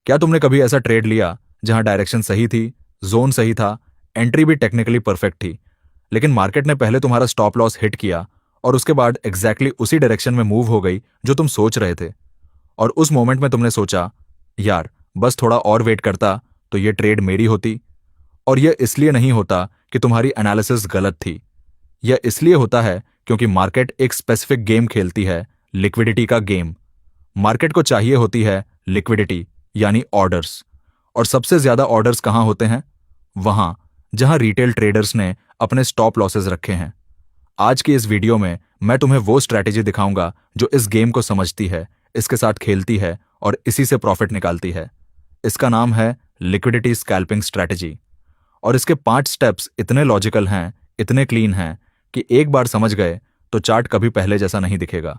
क्या तुमने कभी ऐसा ट्रेड लिया जहां डायरेक्शन सही थी, जोन सही था, एंट्री भी टेक्निकली परफेक्ट थी, लेकिन मार्केट ने पहले तुम्हारा स्टॉप लॉस हिट किया और उसके बाद एग्जैक्टली उसी डायरेक्शन में मूव हो गई जो तुम सोच रहे थे? और उस मोमेंट में तुमने सोचा, यार बस थोड़ा और वेट करता तो ये ट्रेड मेरी होती। और यह इसलिए नहीं होता कि तुम्हारी एनालिसिस गलत थी। यह इसलिए होता है क्योंकि मार्केट एक स्पेसिफिक गेम खेलती है, लिक्विडिटी का गेम। मार्केट को चाहिए होती है लिक्विडिटी, यानी ऑर्डर्स। और सबसे ज्यादा ऑर्डर्स कहां होते हैं? वहां जहां रिटेल ट्रेडर्स ने अपने स्टॉप लॉसेस रखे हैं। आज की इस वीडियो में मैं तुम्हें वो स्ट्रैटेजी दिखाऊंगा जो इस गेम को समझती है, इसके साथ खेलती है और इसी से प्रॉफिट निकालती है। इसका नाम है लिक्विडिटी स्कैल्पिंग स्ट्रैटेजी। और इसके 5 स्टेप्स इतने लॉजिकल हैं, इतने क्लीन हैं कि एक बार समझ गए तो चार्ट कभी पहले जैसा नहीं दिखेगा।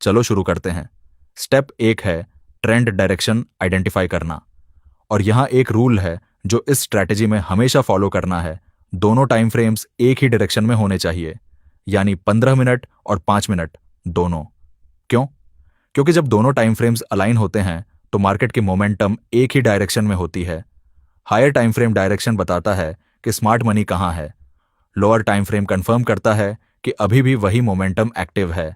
चलो शुरू करते हैं। स्टेप 1 है ट्रेंड डायरेक्शन आइडेंटिफाई करना। और यहां एक रूल है जो इस स्ट्रैटेजी में हमेशा फॉलो करना है। दोनों टाइम फ्रेम्स एक ही डायरेक्शन में होने चाहिए, यानी 15 मिनट और 5 मिनट दोनों। क्यों? क्योंकि जब दोनों टाइम फ्रेम्स अलाइन होते हैं तो मार्केट की मोमेंटम एक ही डायरेक्शन में होती है। हायर टाइम फ्रेम डायरेक्शन बताता है कि स्मार्ट मनी कहां है। लोअर टाइम फ्रेम कंफर्म करता है कि अभी भी वही मोमेंटम एक्टिव है।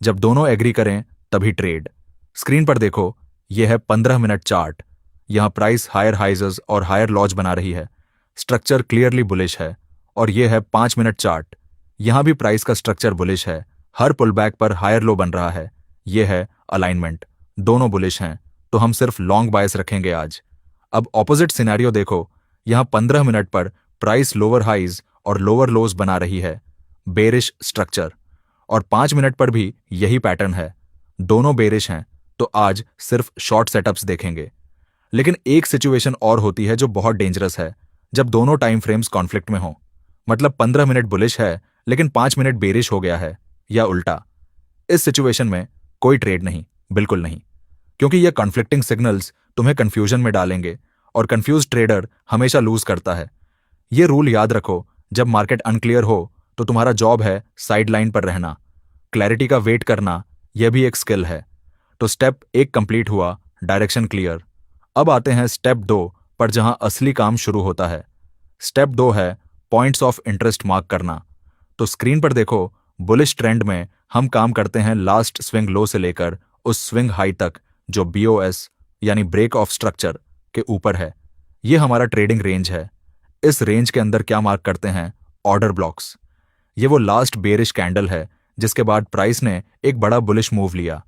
जब दोनों एग्री करें तभी ट्रेड। स्क्रीन पर देखो, यह है 15 मिनट चार्ट। यहां प्राइस हायर हाइजेस और हायर लॉज बना रही है। स्ट्रक्चर क्लियरली बुलिश है। और यह है 5 मिनट चार्ट। यहां भी प्राइस का स्ट्रक्चर बुलिश है। हर पुलबैक पर हायर लो बन रहा है। यह है अलाइनमेंट। दोनों बुलिश हैं, तो हम सिर्फ लॉन्ग बायस रखेंगे आज। अब ऑपोजिट सिनेरियो देखो। यहां 15 मिनट पर प्राइस लोअर हाइज और लोअर लोज बना रही है, बेरिश स्ट्रक्चर। और 5 मिनट पर भी यही पैटर्न है, दोनों बेरिश हैं। तो आज सिर्फ शॉर्ट सेटअप्स देखेंगे। लेकिन एक सिचुएशन और होती है जो बहुत डेंजरस है, जब दोनों टाइम फ्रेम्स कॉन्फ्लिक्ट में हो। मतलब 15 मिनट बुलिश है लेकिन 5 मिनट बेरिश हो गया है, या उल्टा। इस सिचुएशन में कोई ट्रेड नहीं, बिल्कुल नहीं। क्योंकि ये कॉन्फ्लिक्टिंग सिग्नल्स तुम्हें कंफ्यूजन में डालेंगे और कंफ्यूज ट्रेडर हमेशा लूज करता है। ये रूल याद रखो, जब मार्केट अनक्लियर हो तो तुम्हारा जॉब है साइडलाइन पर रहना। क्लैरिटी का वेट करना, यह भी एक स्किल है। तो स्टेप 1 कंप्लीट हुआ, डायरेक्शन क्लियर। अब आते हैं स्टेप 2 पर, जहां असली काम शुरू होता है। स्टेप 2 है पॉइंट्स ऑफ इंटरेस्ट मार्क करना। तो स्क्रीन पर देखो, बुलिश ट्रेंड में हम काम करते हैं लास्ट स्विंग लो से लेकर उस स्विंग हाई तक जो बीओएस यानी ब्रेक ऑफ स्ट्रक्चर के ऊपर है। यह हमारा ट्रेडिंग रेंज है। इस रेंज के अंदर क्या मार्क करते हैं? Order blocks. ये वो लास्ट बेरिश कैंडल है जिसके बाद प्राइस ने एक बड़ा बुलिश मूव लिया।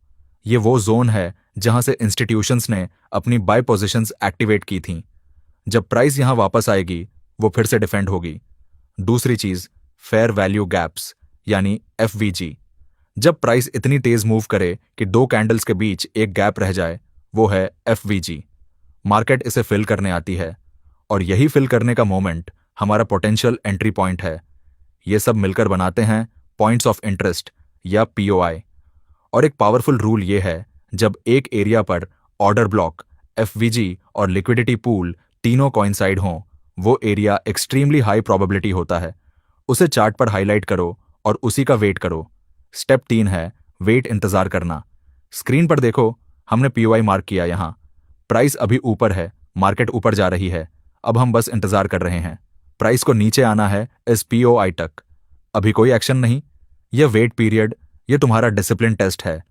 ये वो जोन है जहां से इंस्टीट्यूशंस ने अपनी बाय पोजीशंस एक्टिवेट की थीं। जब प्राइस यहां वापस आएगी वो फिर से डिफेंड होगी। दूसरी चीज, फेयर वैल्यू गैप्स यानी एफवीजी। जब प्राइस इतनी तेज मूव करे कि 2 कैंडल्स के बीच एक गैप रह जाए, वो है एफवीजी। मार्केट इसे फिल करने आती है और यही फिल करने का मोमेंट हमारा पोटेंशियल एंट्री पॉइंट है। ये सब मिलकर बनाते हैं पॉइंट्स ऑफ इंटरेस्ट या पीओआई। और एक पावरफुल रूल ये है, जब एक एरिया पर ऑर्डर ब्लॉक, एफवीजी और लिक्विडिटी पूल तीनों कोइंसाइड हों, वो एरिया एक्सट्रीमली हाई प्रोबेबिलिटी होता है। उसे चार्ट पर हाईलाइट करो और उसी का वेट करो। स्टेप 3 है वेट, इंतजार करना। स्क्रीन पर देखो, हमने पीओआई मार्क किया। यहां प्राइस अभी ऊपर है, मार्केट ऊपर जा रही है। अब हम बस इंतजार कर रहे हैं, प्राइस को नीचे आना है इस पीओआई तक। अभी कोई एक्शन नहीं। यह वेट पीरियड, यह तुम्हारा डिसिप्लिन टेस्ट है।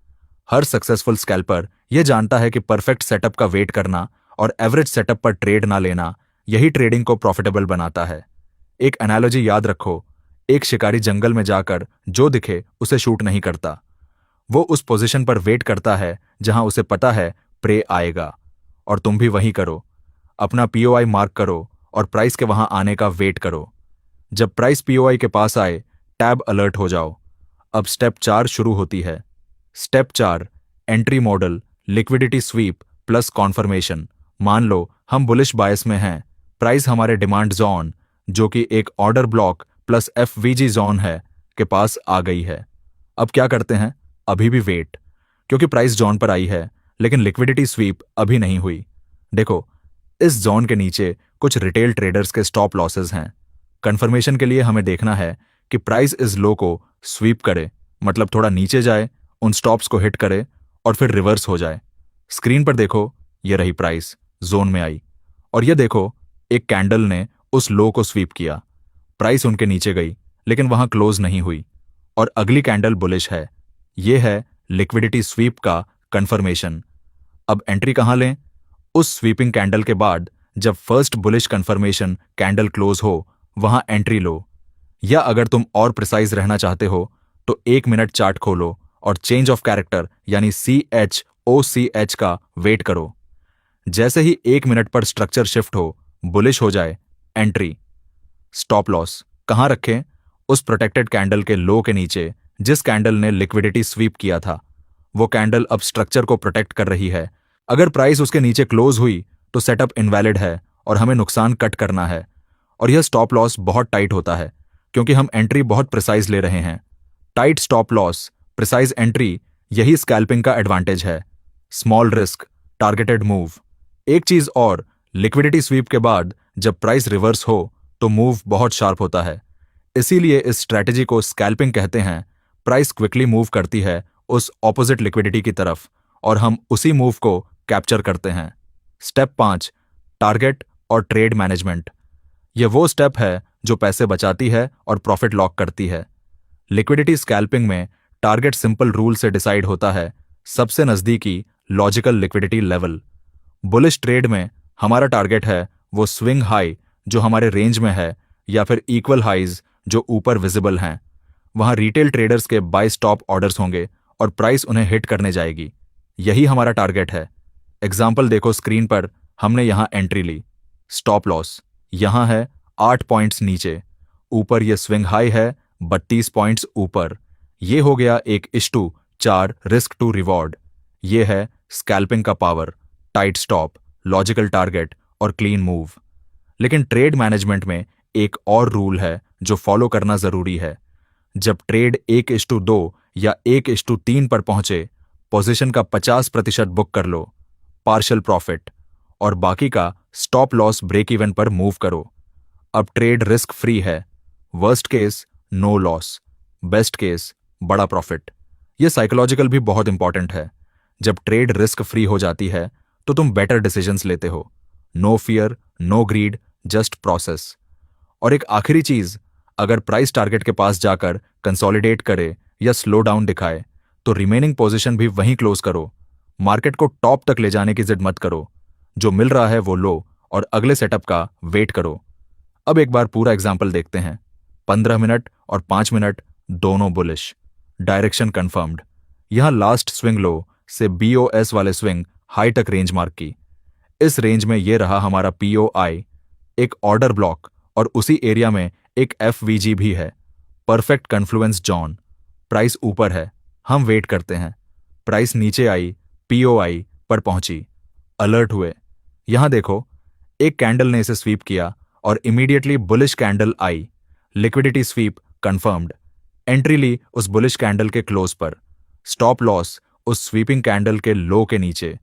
हर सक्सेसफुल स्कैल्पर यह जानता है कि परफेक्ट सेटअप का वेट करना और एवरेज सेटअप पर ट्रेड ना लेना, यही ट्रेडिंग को प्रॉफिटेबल बनाता है। एक एनालॉजी याद रखो, एक शिकारी जंगल में जाकर जो दिखे उसे शूट नहीं करता। वो उस पोजीशन पर वेट करता है जहां उसे पता है प्रे आएगा। और तुम भी वही करो। अपना पीओआई मार्क करो और प्राइस के वहां आने का वेट करो। जब प्राइस पीओआई के पास आए, टैब अलर्ट हो जाओ। अब स्टेप 4 शुरू होती है। Step 4, entry model, liquidity SVEEP plus conformation. मान लो हम बुलिश बायस में हैं, प्राइस हमारे डिमांड जोन, जो कि एक order block plus FVG zone है, के पास आ गई है। अब क्या करते हैं? अभी भी वेट, क्योंकि प्राइस जोन पर आई है लेकिन लिक्विडिटी स्वीप अभी नहीं हुई। देखो, इस जोन के नीचे कुछ रिटेल ट्रेडर्स के स्टॉप लॉसेस हैं। कंफर्मेशन के लिए हमें देखना है कि प्राइस इस लो को स्वीप करे, मतलब थोड़ा नीचे जाए, उन स्टॉप्स को हिट करे और फिर रिवर्स हो जाए। स्क्रीन पर देखो, ये रही प्राइस, जोन में आई। और ये देखो, एक कैंडल ने उस लो को स्वीप किया, प्राइस उनके नीचे गई लेकिन वहां क्लोज नहीं हुई, और अगली कैंडल बुलिश है। ये है लिक्विडिटी स्वीप का कंफर्मेशन। अब एंट्री कहां लें? उस स्वीपिंग कैंडल के बाद जब first bullish confirmation candle close हो, वहां एंट्री लो। या अगर तुम और प्रिसाइज रहना चाहते हो तो 1 मिनट चार्ट खोलो और चेंज ऑफ कैरेक्टर यानी CHOCH का वेट करो। जैसे ही 1 मिनट पर स्ट्रक्चर शिफ्ट हो, बुलिश हो जाए, एंट्री। स्टॉप लॉस कहां रखें? उस प्रोटेक्टेड कैंडल के लो के नीचे जिस कैंडल ने लिक्विडिटी स्वीप किया था। वो कैंडल अब स्ट्रक्चर को प्रोटेक्ट कर रही है। अगर प्राइस उसके नीचे क्लोज हुई तो सेटअप इनवैलिड है और हमें नुकसान कट करना है। और यह स्टॉप लॉस बहुत टाइट होता है क्योंकि हम एंट्री बहुत प्रिसाइज ले रहे हैं। Tight stop loss, precise entry, यही स्कैल्पिंग का एडवांटेज है। Small risk, targeted move. एक चीज और, लिक्विडिटी स्वीप के बाद जब प्राइस रिवर्स हो तो मूव बहुत शार्प होता है। इसीलिए इस स्ट्रैटेजी को स्कैल्पिंग कहते हैं। प्राइस क्विकली मूव करती है उस ऑपोजिट लिक्विडिटी की तरफ और हम उसी मूव को कैप्चर करते हैं। स्टेप 5, टारगेट और ट्रेड मैनेजमेंट। यह वो स्टेप है जो पैसे बचाती है और प्रॉफिट लॉक करती है। लिक्विडिटी स्कैल्पिंग में टारगेट सिंपल रूल से डिसाइड होता है, सबसे नजदीकी logical liquidity level. Bullish trade में हमारा टारगेट है वो स्विंग हाई जो हमारे रेंज में है या फिर इक्वल हाइज जो ऊपर विजिबल हैं। वहां रिटेल ट्रेडर्स के बाय स्टॉप ऑर्डर्स होंगे और प्राइस उन्हें हिट करने जाएगी। यही हमारा टारगेट है। एग्जाम्पल देखो स्क्रीन पर, हमने यहां एंट्री ली। स्टॉप लॉस यहां है 8 पॉइंट्स नीचे, ऊपर ये स्विंग हाई है 32 पॉइंट्स ऊपर। ये हो गया 1:4 रिस्क टू रिवॉर्ड। ये है स्कैल्पिंग का power, tight stop, logical target और क्लीन मूव। लेकिन ट्रेड मैनेजमेंट में एक और रूल है जो फॉलो करना जरूरी है। जब ट्रेड 1:2 या 1:3 पर पहुंचे, पोजीशन का 50% बुक कर लो, पार्शियल प्रॉफिट, और बाकी का स्टॉप लॉस ब्रेक इवन पर मूव करो। अब ट्रेड रिस्क फ्री है। Worst case no loss, best case बड़ा प्रॉफिट। यह साइकोलॉजिकल भी बहुत इंपॉर्टेंट है। जब ट्रेड रिस्क फ्री हो जाती है तो तुम बेटर डिसीजंस लेते हो। No fear, no greed, just process. और एक आखिरी चीज, अगर प्राइस टारगेट के पास जाकर कंसोलिडेट करे या स्लो डाउन दिखाए तो रिमेनिंग पोजीशन भी वहीं क्लोज करो। मार्केट को टॉप तक ले जाने की जिद मत करो। जो मिल रहा है वो लो और अगले सेटअप का वेट करो। अब एक बार पूरा एग्जाम्पल देखते हैं। 15 मिनट और 5 मिनट दोनों बुलिश, डायरेक्शन कंफर्म्ड। यहां लास्ट स्विंग लो से BOS वाले स्विंग हाई तक रेंज मार्क की। इस रेंज में ये रहा हमारा POI, एक ऑर्डर ब्लॉक, और उसी एरिया में एक FVG भी है, परफेक्ट कन्फ्लुएंस जॉन। प्राइस ऊपर है, हम वेट करते हैं। प्राइस नीचे आई, POI पर पहुंची, अलर्ट हुए। यहां देखो, एक कैंडल ने इसे स्वीप किया और इमीडिएटली बुलिश कैंडल आई। Liquidity sweep confirmed. एंट्री ली उस बुलिश कैंडल के क्लोज पर। स्टॉप लॉस उस स्वीपिंग कैंडल के लो के नीचे।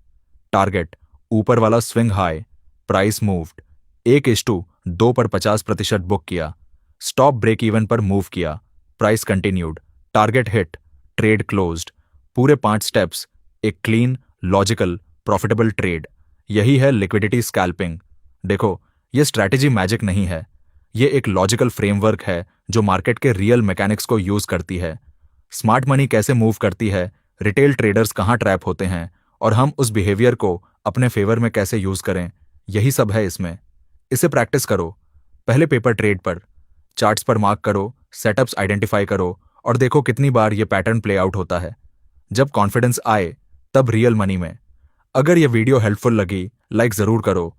टारगेट ऊपर वाला स्विंग हाई। प्राइस मूव्ड 1:2 पर 50% बुक किया। स्टॉप ब्रेक इवन पर मूव किया। Price continued, target hit, trade closed. पूरे 5 स्टेप्स, एक क्लीन, लॉजिकल, प्रॉफिटेबल ट्रेड। यही है लिक्विडिटी स्कैल्पिंग। देखो, यह स्ट्रैटेजी मैजिक नहीं है, यह एक लॉजिकल फ्रेमवर्क है जो मार्केट के रियल मैकेनिक्स को यूज करती है। स्मार्ट मनी कैसे मूव करती है, रिटेल ट्रेडर्स कहाँ ट्रैप होते हैं, और हम उस बिहेवियर को अपने फेवर में कैसे यूज करें, यही सब है इसमें। इसे प्रैक्टिस करो। पहले पेपर ट्रेड पर, चार्ट्स पर मार्क करो, सेटअप्स आइडेंटिफाई करो और देखो कितनी बार ये पैटर्न प्ले आउट होता है। जब कॉन्फिडेंस आए तब रियल मनी में। अगर ये वीडियो हेल्पफुल लगी, लाइक जरूर करो